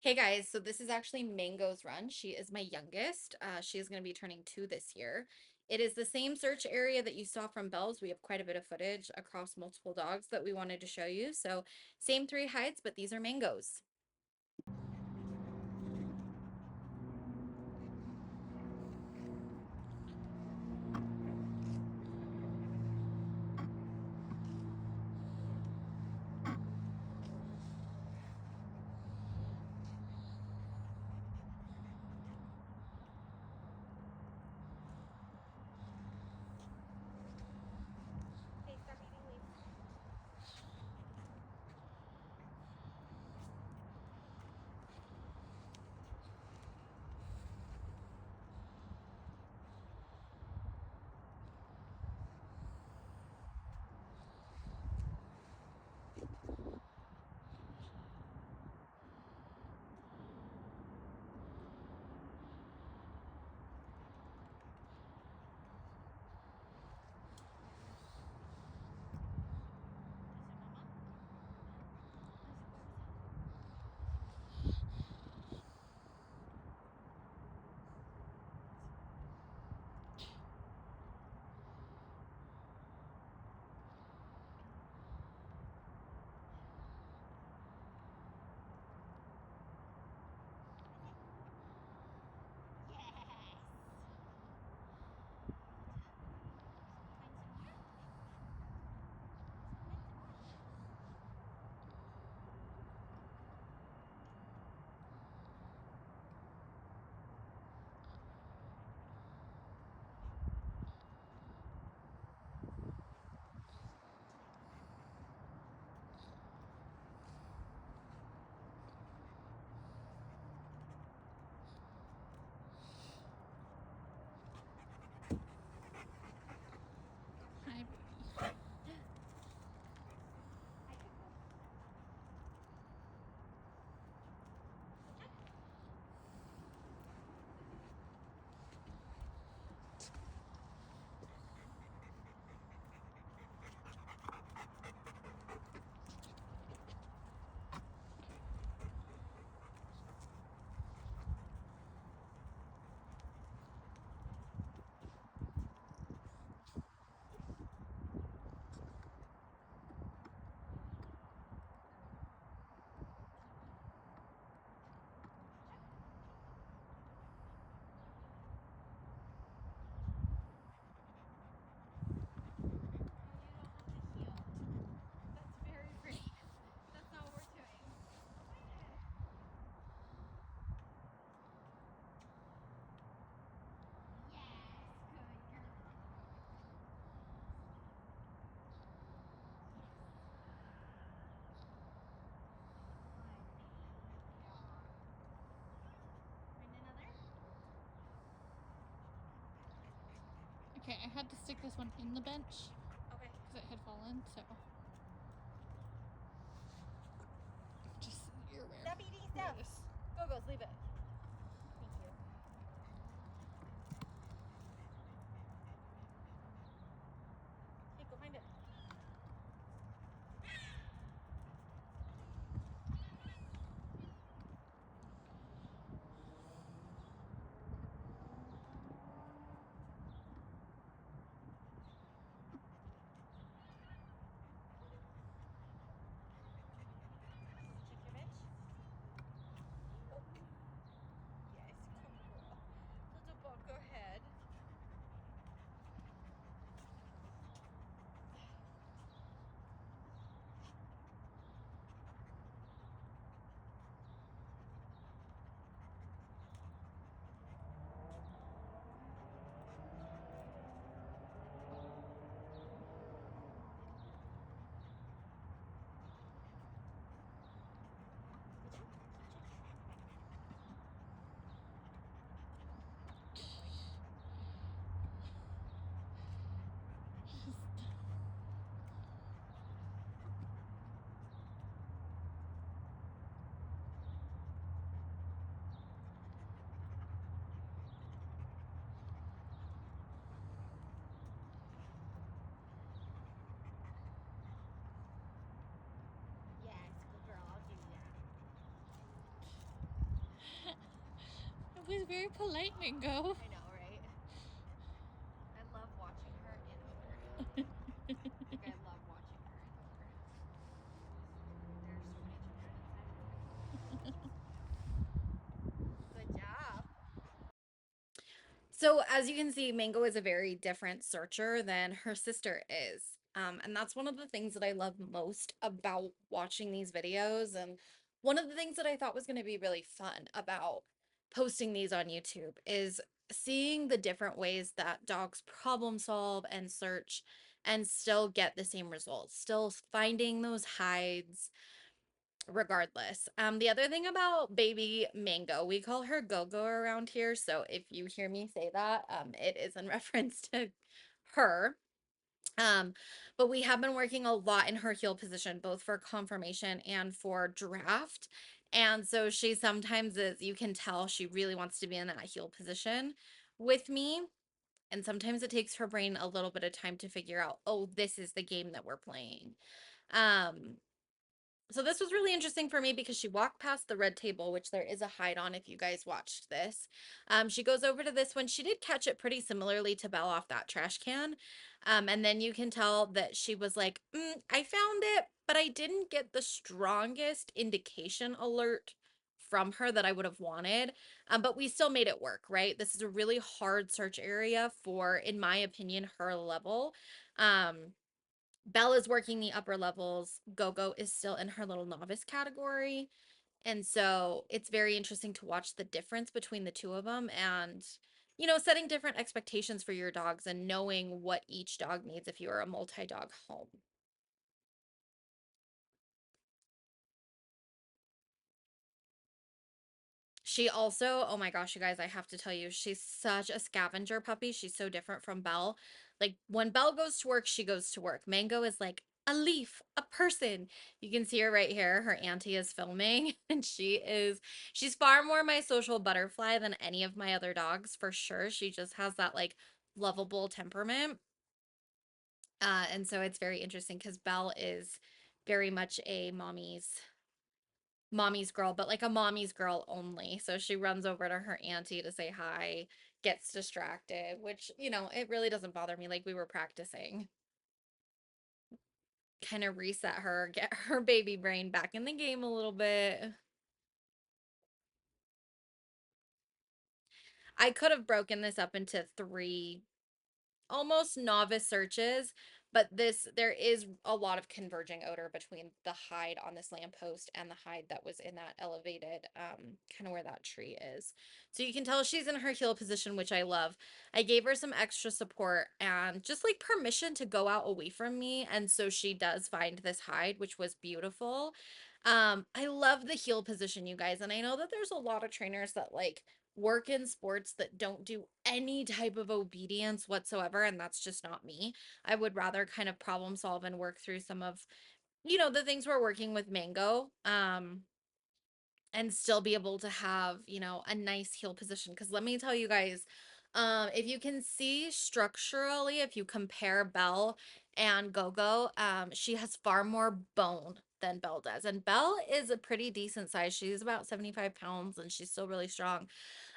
Hey guys, so this is actually Mango's run. She is my youngest. She is going to be turning 2 this year. It is the same search area that you saw from Bell's. We have quite a bit of footage across multiple dogs that we wanted to show you. So same 3 heights, but these are Mango's. Okay, stop eating leaves. Hi, baby. That's very pretty. That's not what we're doing. Yes, good girl. Find another? Okay, I had to stick this one in the bench Okay. because it had fallen, so. Just so you're aware. Stop eating There stuff. it is. Go, goes, leave it. Thank you. Okay, go find it. Check your bench. Go. Mango is very polite, Mango. I know, right? I love watching her in odor. Like, I love watching her in odor. There's so many children inside. Good job. So as you can see, Mango is a very different searcher than her sister is. And that's one of the things that I love most about watching these videos. And one of the things that I thought was going to be really fun about posting these on YouTube is seeing the different ways that dogs problem solve and search and still get the same results, still finding those hides regardless. The other thing about baby Mango, we call her Go-Go around here. So if you hear me say that, it is in reference to her. Um, but we have been working a lot in her heel position, both for conformation and for draft. And so she sometimes is, you can tell she really wants to be in that heel position with me. And sometimes it takes her brain a little bit of time to figure out, oh, this is the game that we're playing. Um, so this was really interesting for me because she walked past the red table, which there is a hide on if you guys watched this. She goes over to this one. She did catch it pretty similarly to Belle off that trash can. And then you can tell that she was like, I found it, but I didn't get the strongest indication alert from her that I would have wanted. But we still made it work, right? This is a really hard search area for, in my opinion, her level. Belle is working the upper levels. Go-Go is still in her little novice category. And so it's very interesting to watch the difference between the two of them and, setting different expectations for your dogs and knowing what each dog needs if you are a multi-dog home. She also, oh my gosh, you guys, I have to tell you, she's such a scavenger puppy. She's so different from Belle. Like when Belle goes to work, she goes to work. Mango is like a leaf, a person. You can see her right here. Her auntie is filming and she's far more my social butterfly than any of my other dogs for sure. She just has that like lovable temperament. And so it's very interesting because Belle is very much a mommy's girl, but like a mommy's girl only. So she runs over to her auntie to say hi, gets distracted, which, it really doesn't bother me. Like we were practicing, kind of reset her, get her baby brain back in the game a little bit. I could have broken this up into three almost novice searches, but there is a lot of converging odor between the hide on this lamppost and the hide that was in that elevated kind of where that tree is. So you can tell she's in her heel position, which I love. I gave her some extra support and just like permission to go out away from me, and so she does find this hide, which was beautiful. I love the heel position, you guys, and I know that there's a lot of trainers that like work in sports that don't do any type of obedience whatsoever, and that's just not me. I would rather kind of problem solve and work through some of, the things we're working with Mango, and still be able to have, a nice heel position. Because let me tell you guys, if you can see structurally, if you compare Belle and Go-Go, she has far more bone than Belle does. And Belle is a pretty decent size. She's about 75 pounds and she's still really strong.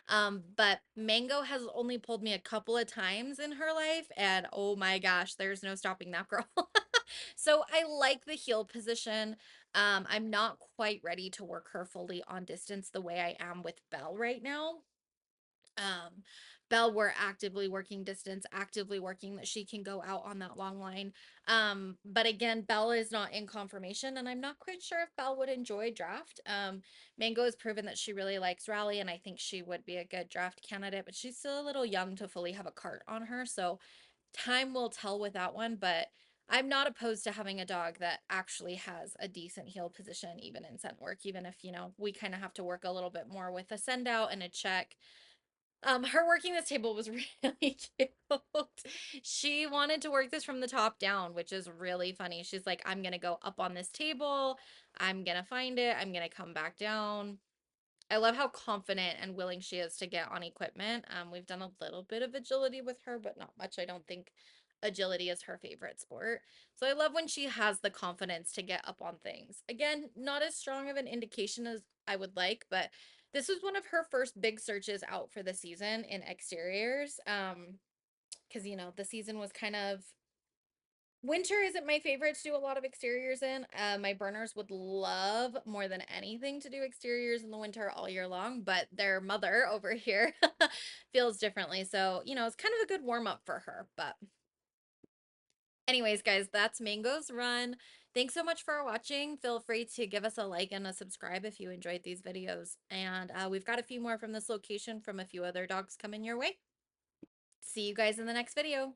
But Mango has only pulled me a couple of times in her life, and oh my gosh, there's no stopping that girl. So I like the heel position. I'm not quite ready to work her fully on distance the way I am with Belle right now. um Belle, we're actively working distance, actively working that she can go out on that long line. But again, Belle is not in conformation, and I'm not quite sure if Belle would enjoy draft. Mango has proven that she really likes rally, and I think she would be a good draft candidate, but she's still a little young to fully have a cart on her, so time will tell with that one. But I'm not opposed to having a dog that actually has a decent heel position, even in scent work, even if, we kind of have to work a little bit more with a send out and a check. Her working this table was really cute. She wanted to work this from the top down, which is really funny. She's like, I'm gonna go up on this table, I'm gonna find it, I'm gonna come back down. I love how confident and willing she is to get on equipment. We've done a little bit of agility with her, but not much. I don't think agility is her favorite sport. So I love when she has the confidence to get up on things. Again, not as strong of an indication as I would like, but This was one of her first big searches out for the season in exteriors. Because you know, the season was kind of winter isn't my favorite to do a lot of exteriors in. My burners would love more than anything to do exteriors in the winter all year long, but their mother over here feels differently. So, you know, it's kind of a good warm up for her. But anyways, guys, that's Mango's Run. Thanks so much for watching. Feel free to give us a like and a subscribe if you enjoyed these videos. And we've got a few more from this location from a few other dogs coming your way. See you guys in the next video.